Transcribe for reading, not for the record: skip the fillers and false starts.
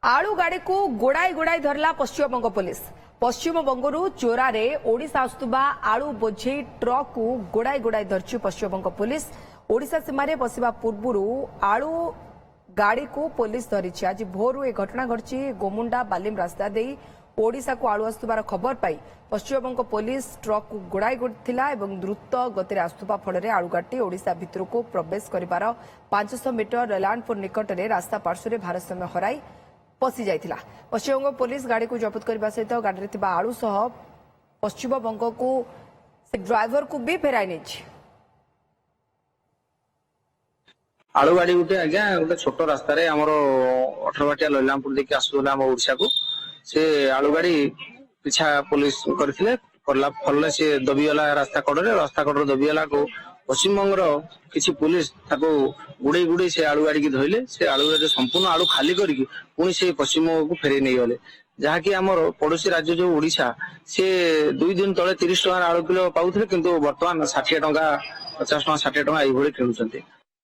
आलू गाड़ी को गोड़ाई गोड़ाई धरला पश्चिमबंग पुलिस। पश्चिमबंगरू चोरारे ओडिशा आसुवा आलू बोझे ट्रक को गोड़ाई गोड़ाई धरछि पश्चिमबंग पुलिस। ओडिशा सीमारे बसिबा पूर्वरु आलू गाड़ी को पुलिस धरिछि। आज भोरु ए घटना घटछि गोमुंडा बालिम रास्ता देई ओडिशा को आलू आसुवार खबर पाई पश्चिमबंग पुलिस ट्रक को गोड़ाई गोड़िथिला एवं द्रुत गतिर आसुवा फल आलू गाड़ी ओडिशा भितर को प्रवेश करिबार 500 मीटर रेलानपुर निकटरे रास्ता पार्श्व भारसाम्य हराई पशि जाइथिला। पश्चिमबंग पुलिस गाड़ी को जब्त करने सहित गाड़ी में आलू सह पश्चिमबंग को से ड्राइवर को भी फेराई नहीं। आलू गाड़ी गोटे आज्ञा गोटे छोट रास्ता 18 बाटिया लैलामपुर देखिए आसूला आम ओडिशा को से आलू गाड़ी पिछा पुलिस करथिले करला फल से दबिगला रास्ता कड़े दबिगला को पश्चिमबंगर किसी पुलिस ताको गुड़े गुड़े से आलू गाड़ी की धोइले से आलू गाड़ी संपूर्ण आलू खाली करके पुणी से पश्चिमबंग को फेरे नहीं गले जहाँकि आमर पड़ोसी राज्य जो ओडिशा से 2 दिन तले 30 टଙ୍କା आलू किलो पाउथिले किंतु वर्तमान 60 टଙ୍କା 50 टଙ୍କା 60 टଙ୍କା एभଳି किणुचंती।